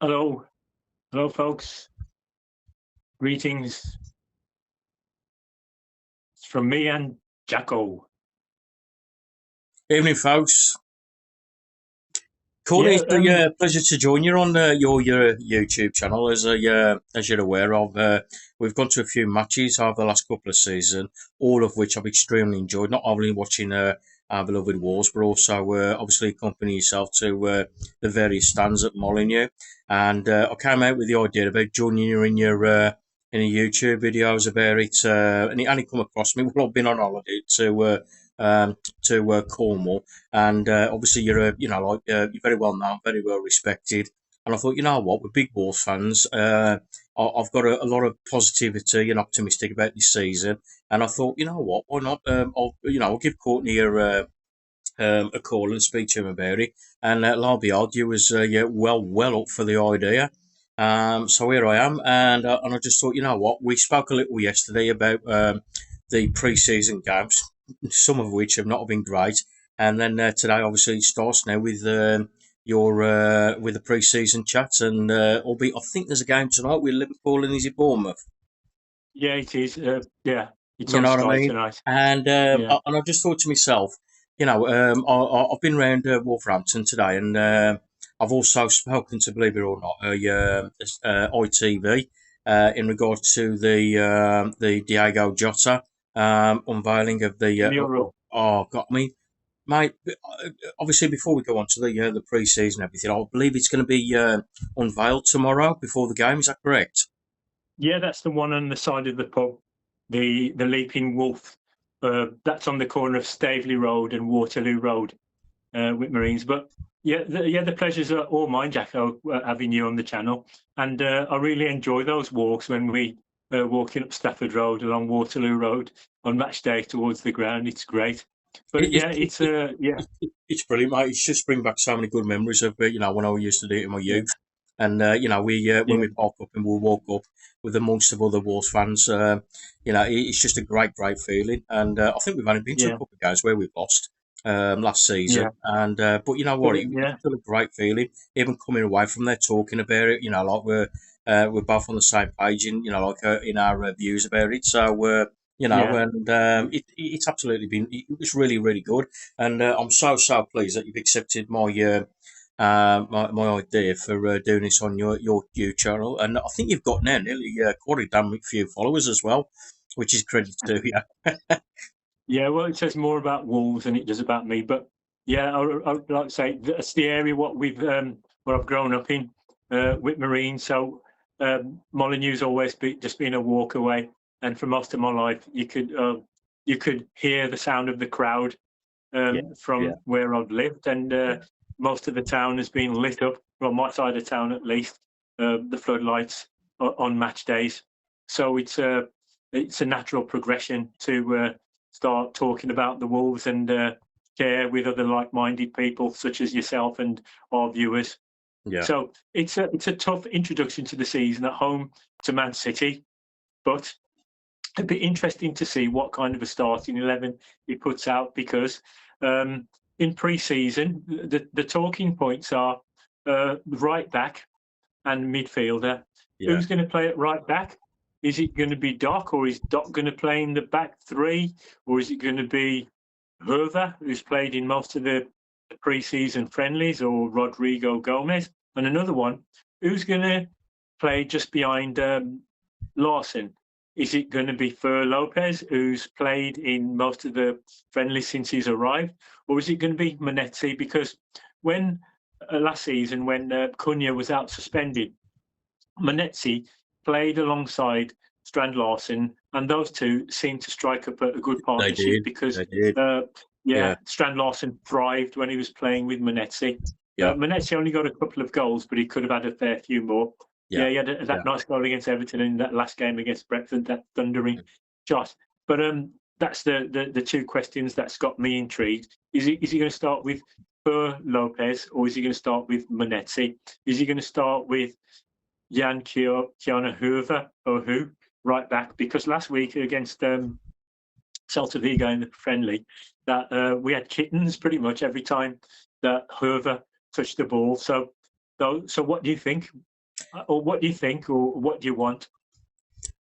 Hello, hello, folks. Greetings from me and Jacko. Evening, folks. Courtney, Yeah, it's a pleasure to join you on your YouTube channel. As you're aware of, we've gone to a few matches over the last couple of seasons, all of which I've extremely enjoyed. Not only watching our beloved Wolves, but also obviously accompanying yourself to the various stands at Molineux. And I came out with the idea about joining you in a YouTube videos about it, and it only come across me while I've been on holiday to Cornwall, and obviously you're very well known, very well respected. And I thought, you know what, we're big Wolves fans. I've got a lot of positivity and optimistic about this season, and I thought, you know what, why not? I'll give Courtney a call and speak to him about it. And lo and behold, you was well up for the idea. So here I am, and I just thought, you know what, we spoke a little yesterday about the pre-season games, some of which have not been great, and then today obviously it starts now with your with the pre-season chat, and albeit I think there's a game tonight with Liverpool and is it Bournemouth? yeah, it is. Yeah, it's You on know what I Sky mean? tonight. And Yeah, I just thought to myself, I've been around Wolverhampton today, and I've also spoken to, believe it or not, ITV in regard to the Diego Jota unveiling of the mural. got me. Mate, obviously, before we go on to the pre-season and everything, I believe it's going to be unveiled tomorrow before the game. Is that correct? Yeah, that's the one on the side of the pub, the Leaping Wolf. That's on the corner of Staveley Road and Waterloo Road, with Marines. But yeah, the pleasures are all mine, Jacko, having you on the channel. And I really enjoy those walks when we walking up Stafford Road along Waterloo Road on match day towards the ground. It's great. But It, yeah, it, it's it, yeah, it's brilliant, mate. It's just bring back so many good memories of when I used to do it in my yeah, youth, and we when yeah, we park up and we'll walk up with a monst of other Wolves fans. It's just a great feeling, and I think we've only been to a yeah, couple of games where we've lost last season, yeah. and but you know But what, it's yeah, still a great feeling. Even coming away from there talking about it, like we're both on the same page in in our views about it. So. yeah. And it's absolutely been, it was really good. And I'm so pleased that you've accepted my idea for doing this on your channel. And I think you've got now nearly quite a damn few followers as well, which is credit to you. Yeah, well, it says more about Wolves than it does about me. But yeah, I'd like to say that's the area where I've grown up in, with Marine. So Molyneux's always just been a walk away, and for most of my life, you could hear the sound of the crowd Yeah, yeah, from where I've lived, and most of the town has been lit up. Well, my side of town at least, the floodlights on match days. So it's a natural progression to start talking about the Wolves and share with other like-minded people such as yourself and our viewers. yeah, So it's a tough introduction to the season at home to Man City, but it'd be interesting to see what kind of a starting 11 he puts out because um, in pre-season the talking points are right back and midfielder. yeah. Who's going to play at right back? Is it going to be Doc, or is Doc going to play in the back three, or is it going to be Hertha, who's played in most of the pre-season friendlies, or Rodrigo Gomez? And another one, who's going to play just behind Larson? Is it going to be Fer Lopez, who's played in most of the friendlies since he's arrived, or is it going to be Manetzi? Because when last season, when Cunha was out suspended, Manetzi played alongside Strand Larson, and those two seemed to strike up a good They partnership did, because, they did. uh, yeah, Yeah, Strand Larson thrived when he was playing with Manetzi. yeah, Manetzi only got a couple of goals, but he could have had a fair few more. yeah, Yeah, he had yeah. that nice goal against Everton in that last game against Brentford, that thundering shot. But that's the two questions that's got me intrigued. Is he going to start with Fer Lopez, or is he going to start with Manetzi? Is he going to start with Keanu Hoover or who right back? Because last week against Celta Vigo in the friendly, that we had kittens pretty much every time that Hoover touched the ball. So So what do you think? Or what do you think? Or what do you want?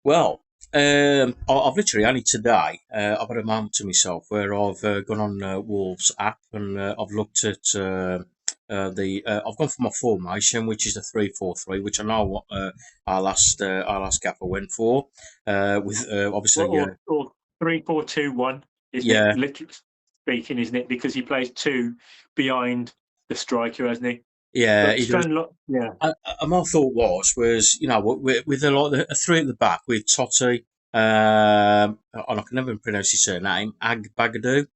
Well, I've literally only today I've had a moment to myself where I've gone on Wolves app and I've looked at I've gone for my formation, which is the 3-4-3, which I know what our last gaffer went for. With Or, obviously, or 3-4-2-1, isn't it? yeah, Literally speaking, isn't it? Because he plays two behind the striker, hasn't he? yeah, But he does. Stranlock, yeah, And my thought was with a three at the back with Totti, and I can never pronounce his surname, Agbagadoo,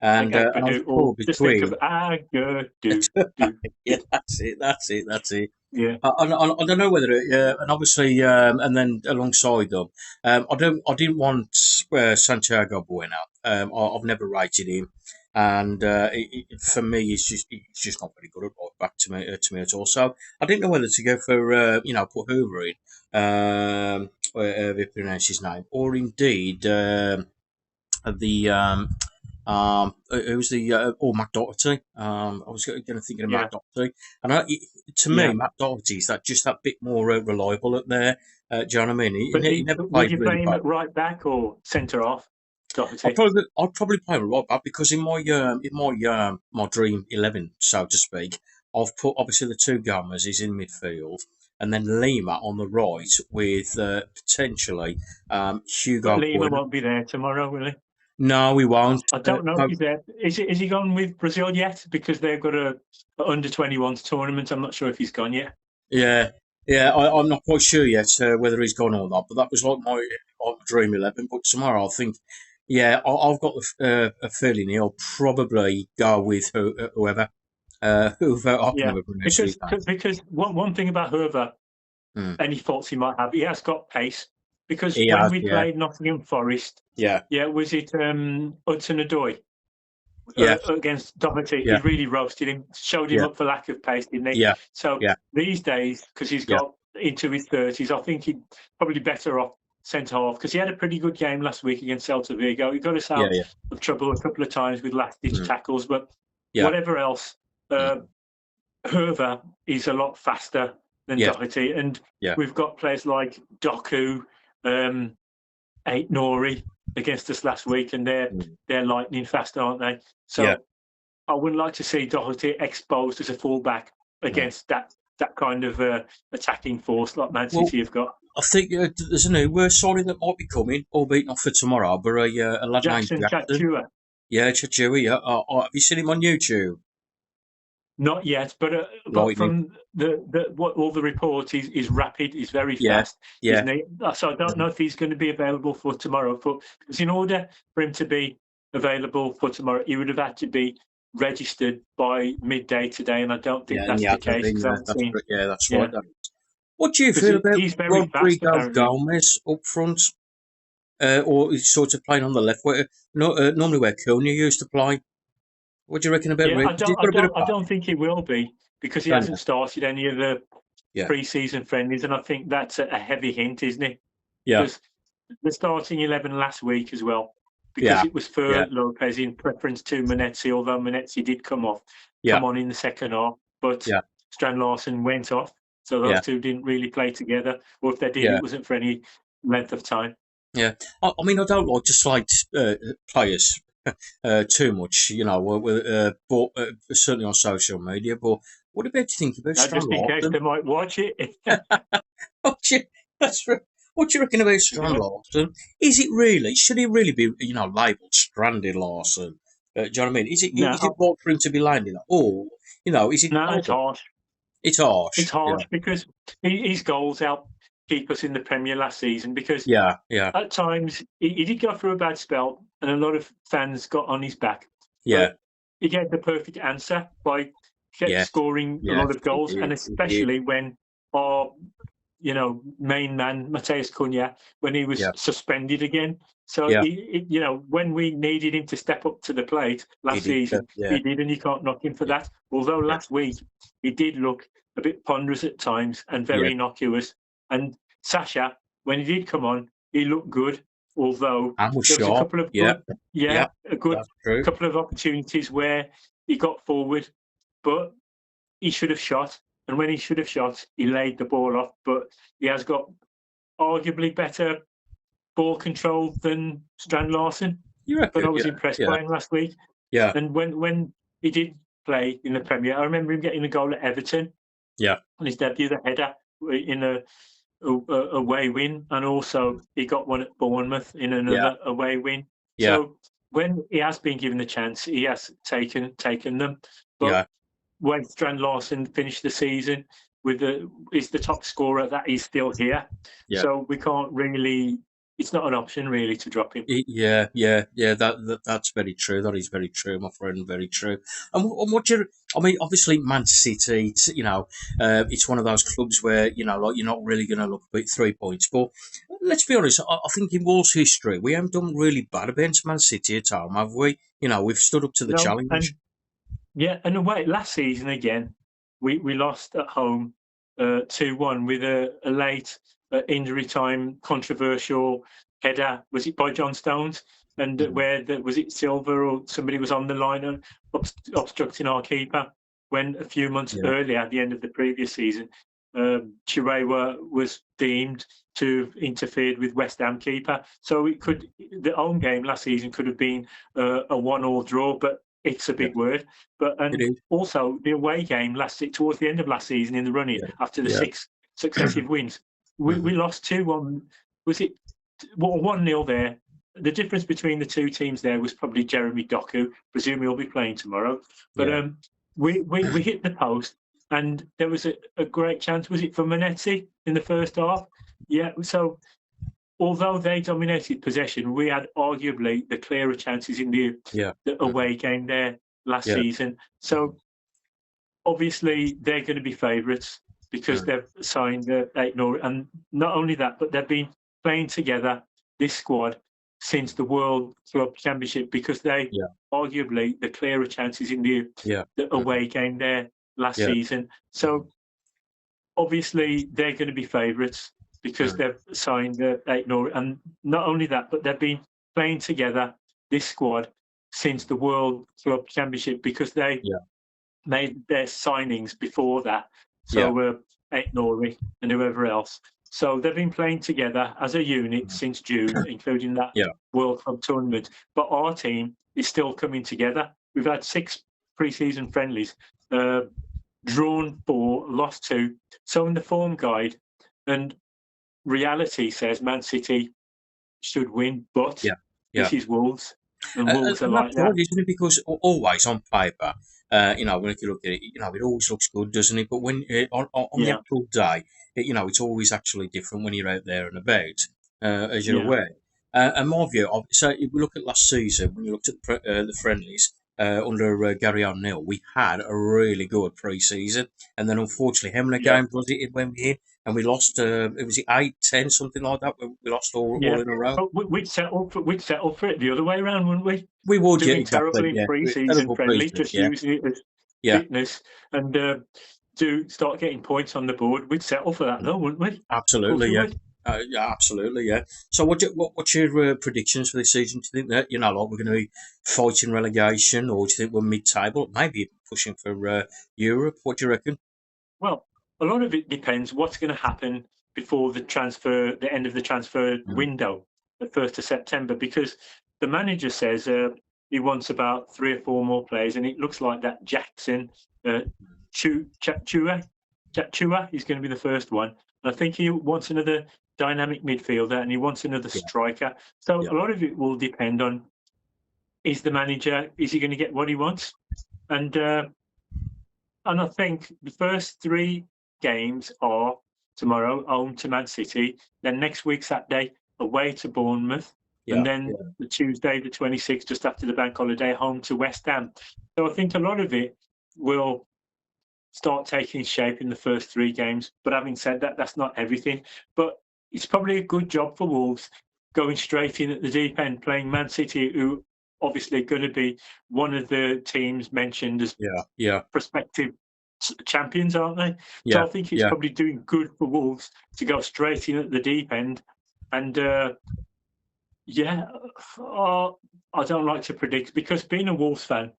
and I was Agbadu, or torn just think of between. Agbadu, do, Yeah, that's it. yeah. I don't know whether and obviously, and then alongside them, I didn't want Santiago Bueno. I've never rated him, and for me, it's just not very good at right back to me at all. So I didn't know whether to go for put Hoover in, if you pronounce his name, or indeed the who's the Matt Doherty. I was going to think of Yeah, Matt Doherty, and to yeah. me, Matt Doherty is that just that bit more reliable at there. Do you know what I mean? He, But he never would played you really play him bad. at right back or centre half, I'd Doherty? probably I'd probably play him right back because in my dream 11, so to speak, I've put obviously the two Gummers is in midfield, and then Lima on the right with potentially But Hugo Lima Bueno. won't be there tomorrow, will he? No, we won't. I don't know if he's there. Is he gone with Brazil yet? Because they've got a under 21s tournament. I'm not sure if he's gone yet. Yeah, yeah, I'm not quite sure yet whether he's gone or not, but that was like my dream 11. But tomorrow, I think, yeah, I've got a feeling he'll probably go with whoever I can Yeah, never pronounce his because name. because one thing about Herver, Mm. any faults he might have, he has got pace. Because He when has, we yeah, played Nottingham Forest, yeah, yeah, was it Hudson-Odoi yeah, against Doherty? He yeah, really roasted him, showed him yeah, up for lack of pace, didn't he? yeah, So yeah, these days, because he's yeah, got into his 30s, I think he'd probably better off centre half because he had a pretty good game last week against Celta Vigo. He got us yeah, out yeah, of trouble a couple of times with last ditch mm, tackles, but yeah, whatever else, mm, Herver is a lot faster than yes, Doherty, and yeah, we've got players like Doku, um, Ait Nori against us last week, and mm, they're lightning fast, aren't they? yeah, So I wouldn't like to see Doherty exposed as a fullback mm. against that kind of attacking force like Man Well, City have got. I think there's a new signing that might be coming, albeit not for tomorrow, but a lad named Jackson Jackson. Chachua, Yeah, Chachui. Yeah. Have you seen him on YouTube? not yet, but Lightning. from the what all the reports, he's rapid, he's very Yeah, fast, yeah, isn't he? So I don't know if he's going to be available for tomorrow. Because in order for him to be available for tomorrow, he would have had to be registered by midday today, and I don't think yeah, and that's he the hasn't case been. because I haven't seen. Yeah, that's right. Yeah, What do you because feel about he's very fast Rodrigo apparently. Gomez up front, or he's sort of playing on the left? Where no, normally where Cunha used to play. What do you reckon about Yeah, Reed? He's got a bit of I pace, don't think he will be because he don't you? hasn't started any of the Yeah, pre-season friendlies, and I think that's a heavy hint, isn't it? yeah, Because the starting 11 last week as well, because yeah, it was yeah, for Lopez in preference to Manetzi, although Manetzi did yeah, come on in the second half, but yeah, Strand Larson went off, so those yeah, two didn't really play together, or if they did, yeah, it wasn't for any length of time. yeah. I mean, I don't like to slight players too much, but certainly on social media. But what about you think about Now, Strand just in case Larson? they might watch it, What do you, what do you reckon about Strand yeah. Larson? Is it really? Should he really be, labelled Stranded Larson? Do you know what I mean? Is it No, right for him to be landing that? Or, is it? no, it's Okay, harsh. it's harsh. It's harsh because his goals helped keep us in the Premier last season because Yeah, yeah, at times he did go through a bad spell and a lot of fans got on his back, yeah, but he gave the perfect answer by kept yeah, scoring a yeah. lot of goals, and He- especially when our main man Mateus Cunha when he was yeah, suspended again. So yeah. when we needed him to step up to the plate He last did. season, Yeah, he did, and you can't knock him for yeah, that. Although yeah, last week he did look a bit ponderous at times and yeah. very innocuous. And Sasha, when he did come on, he looked good. Although And was there was a sharp. couple of Yeah, good, yeah. yeah, a good That's true. couple of opportunities where he got forward, but he should have shot. and when he should have shot, he laid the ball off. But he has got arguably better ball control than Strand Larson. You But I reckon? was Yeah, impressed yeah, by him last week. yeah, And when he did play in the Premier, I remember him getting a goal at Everton yeah, on his debut, the header in a away win, and also he got one at Bournemouth in yeah, another away win. yeah, So when he has been given the chance, he has taken them. But yeah, when Strand Larson finished the season with is the top scorer, that he's still here. yeah. So we can't really. It's not an option really to drop him. Yeah, yeah, yeah. That's very true. That is very true, my friend. Very true. And what you, I mean, obviously, Man City. It's one of those clubs where like you're not really going to look at 3 points. But let's be honest. I think in Wolves' history, we haven't done really bad against Man City at home, have we? We've stood up to the No, challenge. and yeah, and away last season again, we lost at home 2-1 with a late injury time controversial header. Was it by John Stones? And Mhm. was it Silver or somebody was on the line and obstructing our keeper? When a few months Yeah, earlier, at the end of the previous season, Chirewa was deemed to have interfered with West Ham keeper. So the home game last season could have been a 1-1 draw, but it's a yeah. big word. But It and is. also the away game towards the end of last season in the running Yeah, after the yeah. 6 successive wins, we Mhm. lost 2-1. Was it 1-0 there? The difference between the two teams there was probably Jeremy Doku. Presume he'll be playing tomorrow. But Yeah, we hit the post, and there was a great chance. Was it for Manetti in the first half? Yeah. So although they dominated possession, we had arguably the clearer chances in yeah, the mhm, away game there last yeah, season. mhm, So obviously they're going to be favourites because mm, they've signed Aït-Nouri, and not only that, but they've been playing together, this squad, since the World Club Championship, because they yeah, arguably the clearer chances in yeah, the mhm, away game there last yeah, season. mhm, So obviously they're going to be favourites because mm, they've signed Aït-Nouri, and not only that, but they've been playing together, this squad, since the World Club Championship, because they yeah, made their signings before that. yeah, So Aït-Nouri and whoever else. So they've been playing together as a unit mhm, since June, including that yeah, World Cup tournament. But our team is still coming together. We've had 6 pre-season friendlies, uh, drawn 4, lost 2. So in the form guide, and reality says Man City should win, but yeah, yeah. this is Wolves, and Wolves are And that's like right, that. isn't it? Because always on paper, when you look at it, it always looks good, doesn't it? But when on the Yeah, actual day, it's always actually different when you're out there and about, as you're yeah, aware. And my view, so if we look at last season, when you looked at the friendlies under Gary O'Neill, we had a really good pre-season, and then unfortunately, how many yeah. games was it when we in? And we lost, it was 8, 10, something like that. We lost all Yeah, in a row. but we'd settle for it the other way around, wouldn't we? We would, yeah, Doing terrible exactly, in yeah. pre-season Terrible friendly, pre-season, just yeah. using it as Yeah, fitness, and do start getting points on the board. We'd settle for that, mm, though, wouldn't we? Of course absolutely, we yeah. would. Yeah, absolutely, yeah. So, what's your predictions for this season? Do you think that like we're going to be fighting relegation, or do you think we're mid-table, maybe even pushing for Europe? What do you reckon? Well, a lot of it depends what's going to happen before the end of the transfer Mm, window, the 1st of September, because the manager says he wants about 3 or 4 more players, and it looks like that Jackson, uh, Chua is going to be the first one. And I think he wants another dynamic midfielder, and he wants another yeah, striker. So yeah, a lot of it will depend on, is he going to get what he wants? And I think the first 3 games are tomorrow, home to Man City, then next week, Saturday, away to Bournemouth, and yeah, then yeah, the Tuesday, the 26th, just after the bank holiday, home to West Ham. So I think a lot of it will start taking shape in the first 3 games. But having said that, that's not everything. But it's probably a good job for Wolves going straight in at the deep end, playing Man City, who obviously going to be one of the teams mentioned as yeah, yeah, prospective champions, aren't they? So yeah, I think it's yeah, probably doing good for Wolves to go straight in at the deep end. And yeah, uh, I don't like to predict because being a Wolves fan,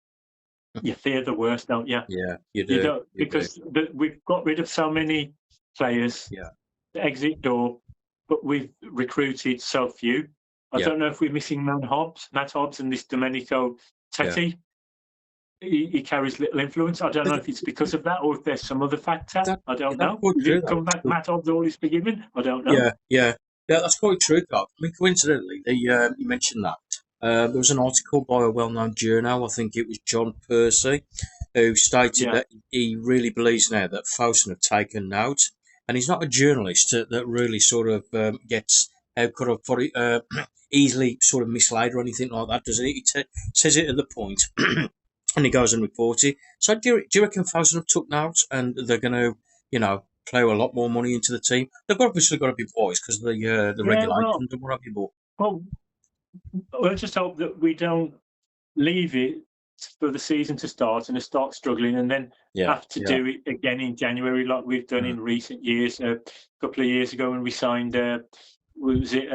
you fear the worst, don't you? Yeah, you You do. don't, You do. because we've got rid of so many players, Yeah. the exit door, but we've recruited so few. I Yeah. don't know if we're missing Matt Hobbs, and this Domenico Yeah. Tetti. He carries little influence. I don't know if it's because of that or if there's some other factor. That, I yeah, don't that's know. quite Is true, it though. come back Matt Hobbs all is forgiven? I don't know. Yeah, yeah, yeah. That's quite true, Doc. I mean, coincidentally, you mentioned that. There was an article by a well-known journal. I think it was John Percy, who stated Yeah, that he really believes now that Fosun have taken note, and he's not a journalist that really sort of gets, how could I put it, easily sort of mislaid or anything like that, does he? Says it at the point, and he goes and reports it. So do you reckon Fosun have took notes and they're going to, you know, plough a lot more money into the team? They've obviously got to be wise because of the yeah. regulations and what have you. But Well, I just hope that we don't leave it for the season to start and to start struggling, and then yeah, have to yeah, do it again in January, like we've done mm, in recent years. A couple of years ago, when we signed, was it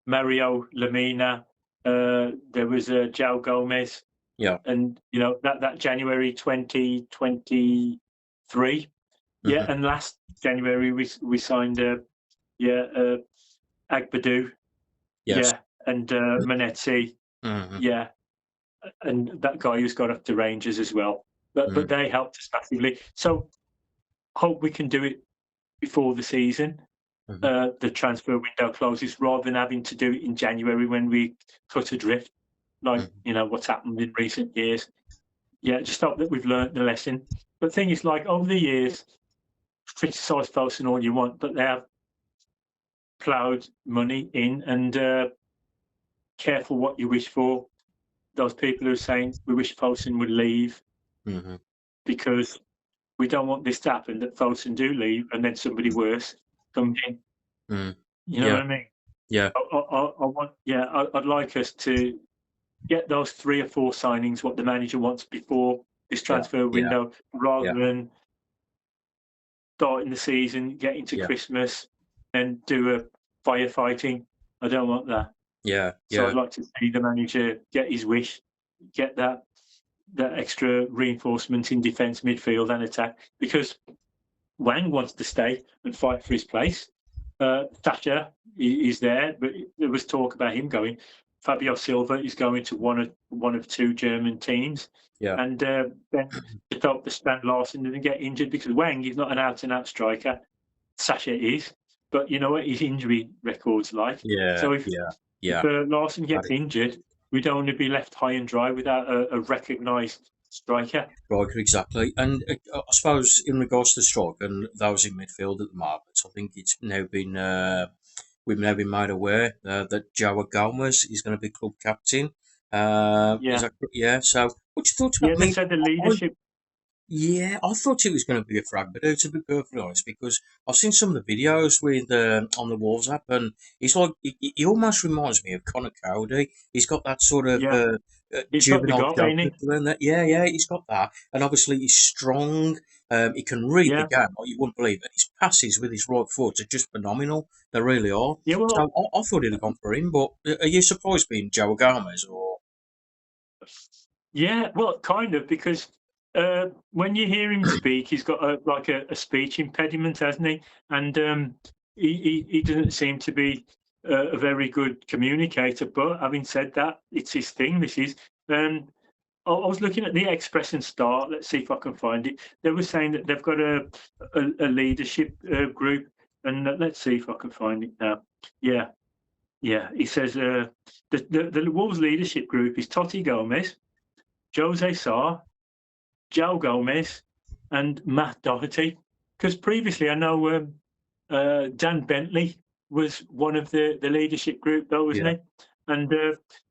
Mario Lamina? There was João Gomez, yeah, and that January 2023. Yeah, hmm, and last January we signed yeah Agbadu, yes, yeah, and Manetti, hmm, yeah, and that guy who's got up to Rangers as well. But mm, they helped us massively. So hope we can do it before the season. hmm, The transfer window closes, rather than having to do it in January when we cut adrift, like hmm, what's happened in recent years. Yeah, just hope that we've learned the lesson. But the thing is, like, over the years, criticise Fosun all you want, but they have ploughed money in, and careful what you wish for. Those people who are saying we wish Fosun would leave hmm, because we don't want this to happen, that Fosun do leave and then somebody worse comes in. mm, You know yeah, what I mean? yeah, I want, yeah, I'd like us to get those 3 or 4 signings what the manager wants before this yeah, transfer yeah, window, rather yeah, than starting the season, get into yeah, Christmas, and do a firefighting. I don't want that. yeah, So I'd yeah, like to see the manager get his wish, get that extra reinforcement in defence, midfield, and attack, because Wang wants to stay and fight for his place. Thatcher is there, but there was talk about him going. Fabio Silva is going to one of 2 German teams, yeah, and then to hope that Stan Larson didn't get injured, because Wang is not an out-and-out striker. Sasha is, but you know what his injury record's like. yeah, So yeah, if yeah. Larson gets injured, we'd only be left high and dry without a recognised striker. Striker, exactly. And I suppose in regards to the strike and those in midfield at the moment, I think it's now been we've now been made aware that Joao Gomez is going to be club captain. Is Yeah, that yeah? So what you thought about? yeah. I They mean, said the I, leadership. yeah, I thought it was going to be a Fragment, to be perfectly honest, because I've seen some of the videos with on the Wolves app, and he's like he almost reminds me of Connor Cody. He's got that sort of Yeah, he's got the juvenile gob, ain't joker he? to him. That yeah, yeah, he's got that, and obviously he's strong. He can read the Yeah, game, like you wouldn't believe it. His passes with his right foot are just phenomenal. They really are. yeah. So Well, I thought he'd have gone for him, but are you surprised being Joe Gomez or yeah. Well, kind of, because when you hear him speak, he's got a speech impediment, hasn't he? And he doesn't seem to be a very good communicator. But having said that, it's his thing. This is. I was looking at the Express and Star. Let's see if I can find it. They were saying that they've got a leadership group, and let's see if I can find it now. Yeah, yeah. He says the Wolves leadership group is Totti Gomez, Jose Sarr, Joe Gomez, and Matt Doherty. Because previously, I know Dan Bentley was one of the leadership group, though, wasn't yeah? he? And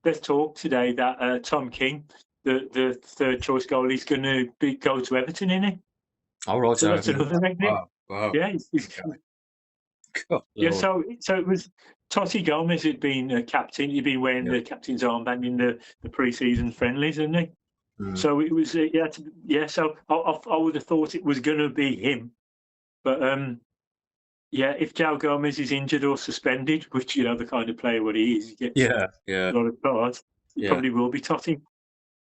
there's talk today that Tom King, the third choice goalie, is going to go to Everton, isn't he? All right, So I that's haven't heard another that. exit. Wow, wow. Yeah, Okay. God, yeah. Lord. So it was Totti Gomez had been a captain. He'd been wearing Yeah. the captain's armband in the pre-season friendlies, hadn't he? Mm. So it was yeah. So I would have thought it was going to be him, but yeah, if Joe Gomez is injured or suspended, which the kind of player what he is, he gets Yeah, yeah, a lot of cards, it yeah. probably will be Totti.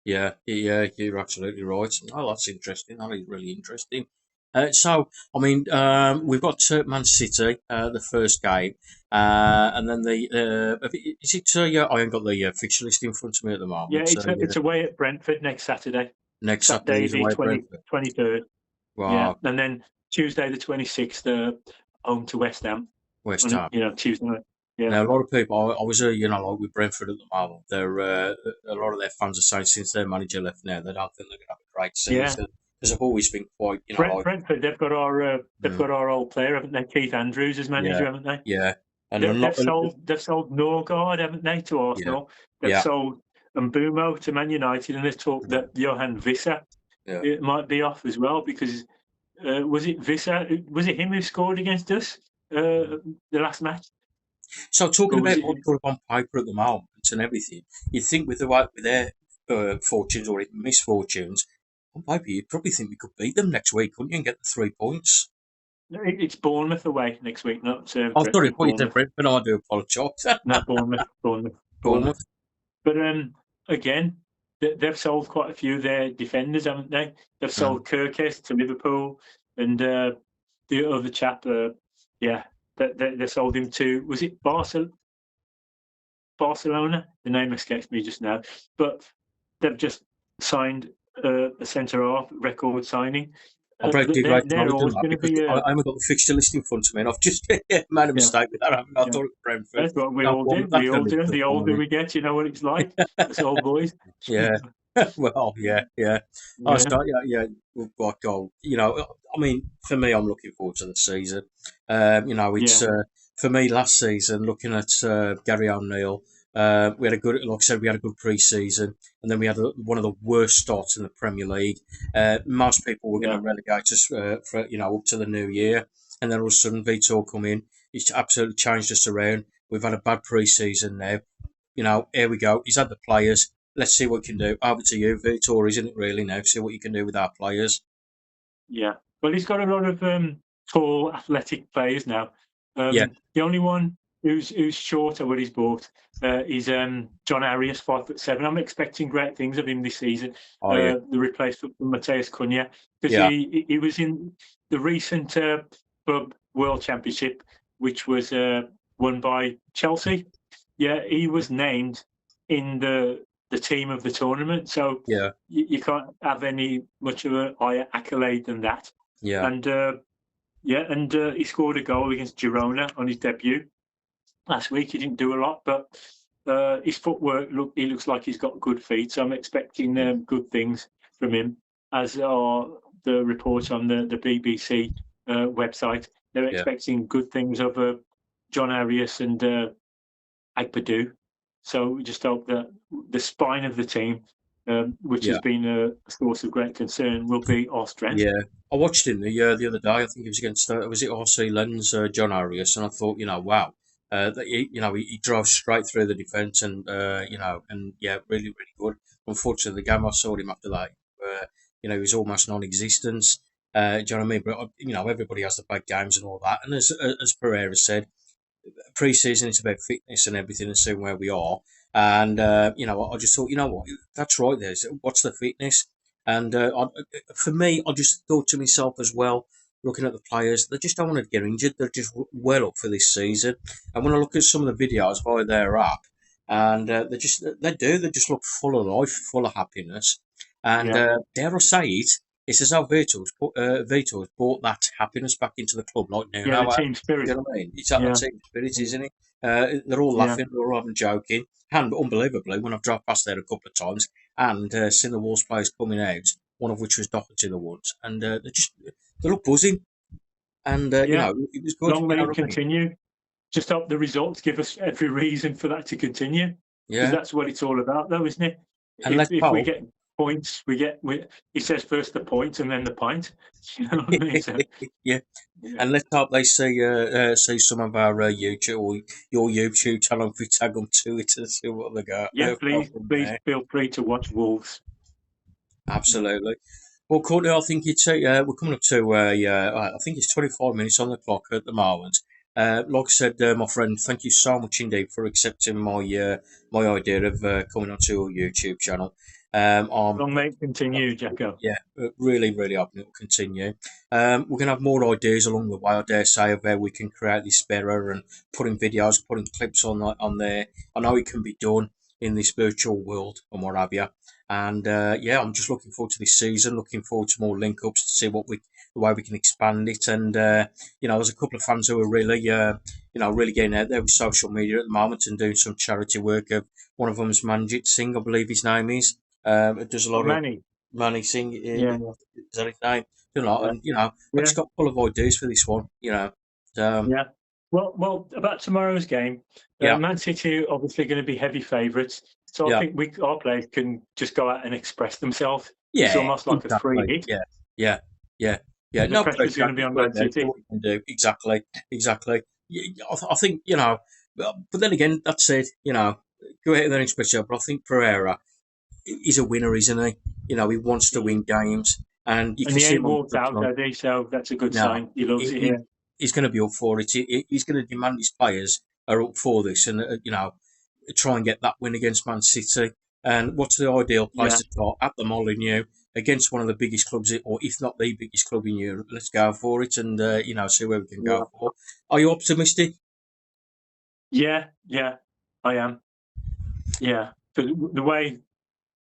Yeah, you're absolutely right. Oh, that's interesting. That is really interesting. So, I mean, we've got Man City, the first game, and then is it? Yeah, I ain't got the fixture list in front of me at the Yeah, moment. So, yeah, it's away at Brentford next Saturday. next Saturday Saturday is the away at Brentford. 23rd. Yeah, Wow, and then Tuesday the 26th, home to West Ham. West On Ham. Tuesday night. Yeah, Now, a lot of people, I was, like with Brentford at the moment, a lot of their fans are saying since their manager left now, they don't think they're going to have a great yeah. season because they've always been quite, like, Brentford, they've mm, got our old player, haven't they? Keith Andrews as yeah, manager, haven't they? yeah, and they're not, They've sold Norgard, haven't they, to yeah, Arsenal? They've yeah, sold Mbumo to Man United, and there's talk yeah, that Johan Visser yeah. it might be off as well because was it Visser? Was it him who scored against us Mm. the last match, So talking or was about it? what's sort of on paper at the moment and everything, you'd think with with their fortunes or even misfortunes, on paper you'd probably think we could beat them next week, couldn't you, and get the 3 points? It's Bournemouth away next week, not Oh, sorry, I Brentford. thought you said Bournemouth, Brentford. I do apologise. not Bournemouth. Bournemouth. But again, they've sold quite a few of their defenders, haven't they? They've Mm. sold Kirkes to Liverpool, and the other chap, yeah, they sold him to, was it Barcelona? The name escapes me just now, but they've just signed a centre half record signing. I'll break you right They're knowledge on always that going to because be I haven't got the fixture list in front of me and I've just made a yeah, mistake with that. I haven't. I yeah. thought it was Brentford. That's what we No, all well, do. that's We a all mix do. up The for older me. we get, you know what it's like. Us old boys. Yeah. Well, yeah. I Yeah, start, yeah. Like, I mean, for me, I'm looking forward to the season. It's yeah, for me last season. Looking at Gary O'Neill, we had a good, like I said, we had a good pre-season, and then we had one of the worst starts in the Premier League. Most people were going yeah. to relegate us for up to the new year, and then all of a sudden Vitor come in. He's absolutely changed us around. We've had a bad pre-season now. Here we go. He's had the players. Let's see what we can do. Over to you, Vitor, isn't it really now? See what you can do with our players. Yeah. Well, he's got a lot of tall, athletic players now. Yeah. The only one who's shorter what he's bought is John Arias, 5'7". I'm expecting great things of him this season. Oh yeah. The replacement for Mateus Cunha, because Yeah. he was in the recent Club World Championship, which was won by Chelsea. Yeah, he was named in the team of the tournament. So Yeah. you can't have any much of a higher accolade than that. Yeah. And he scored a goal against Girona on his debut last week. He didn't do a lot, but his footwork he looks like he's got good feet. So I'm expecting Yeah. good things from him, as are the reports on the BBC website. They're Yeah. expecting good things of John Arias and Agbedu. So we just hope that the spine of the team, which has Yeah. been a source of great concern, will be our strength. Yeah. I watched him the other day. I think it was against was it RC Lens, John Arias, and I thought, wow, that he drove straight through the defence, and and yeah, really, really good. Unfortunately, the game I saw him after that, he was almost non-existent. Do you know what I mean? But everybody has the bad games and all that. And as Pereira said, pre-season it's about fitness and everything and seeing where we are. And I just thought, what, that's right. What's the fitness? And for me, I just thought to myself as well, looking at the players, they just don't want to get injured. They're just well up for this season. And when I look at some of the videos via their app, and they just look full of life, full of happiness. And Yeah, dare I say it, it's as though Vito's brought that happiness back into the club like yeah, the Nuno. team You spirit. know what I mean? It's that Yeah, team spirit, isn't it? They're all yeah, laughing, they're all having joking. And unbelievably, when I've drove past there a couple of times and seen the Wolves players coming out, one of which was Doherty the once, and they look buzzing. And yeah. it was good. Long You may know it what I mean? continue. Just hope the results give us every reason for that to continue, because Yeah. that's what it's all about, though, isn't it? And let's If we hope. get points, he says first the point and then the pint. You know what I mean? So Yeah. yeah, And let's hope they see some of our YouTube or your YouTube channel if we tag them to it and see what they got. yeah. Go Please, from please there. feel free to watch Wolves. Absolutely. Well, Courtney, I think we're coming up to I think it's 25 minutes on the clock at the moment. Like I said, my friend, thank you so much indeed for accepting my idea of coming onto your YouTube channel. I'm Long may it continue, Jacko. yeah, really, really hoping it will continue. We're going to have more ideas along the way, I dare say, of how we can create this better and putting videos, putting clips on there. I know it can be done in this virtual world and what have you. And yeah, I'm just looking forward to this season, looking forward to more link ups to see the way we can expand it. And there's a couple of fans who are really, really getting out there with social media at the moment and doing some charity work. One of them is Manjit Singh, I believe his name is. It does a Oh, lot of Manny. Manny Singh, Yeah, is that his name? You know, yeah, and I yeah, just got full of ideas for this one. yeah. Well, about tomorrow's game, Yeah, Man City are obviously going to be heavy favourites. So I yeah, think our players can just go out and express themselves. It's yeah, almost like a free exactly. hit. Yeah, yeah, yeah, yeah. The No pressure's going pressure. to be Just on go out Man there, do City. what you can do. Exactly, exactly. I think but then again, that's it. Go out there and express yourself. But I think Pereira is a winner, isn't he? He wants to win games, and you And can he see ain't him on walked the out, touchline. has he? So that's a good No, sign. He loves it here. he's going to be up for it. He's going to demand his players are up for this, and try and get that win against Man City. And what's the ideal place Yeah. to start at the Molineux against one of the biggest clubs, or if not the biggest club in Europe? Let's go for it, and see where we can Yeah. go for. Are you optimistic? Yeah, I am. Yeah. But the way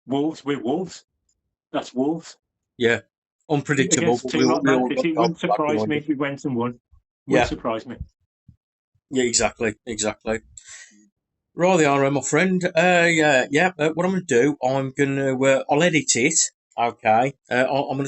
we're Wolves. That's Wolves. Yeah, unpredictable, Against a but team like we Man all got City, it hope wouldn't back surprise behind me us. if we went and won. Wouldn't Yeah, surprise me. yeah, exactly, exactly. Right, they are, my friend. Yeah. What I'm going to do, I'll edit it. Okay. I'm going to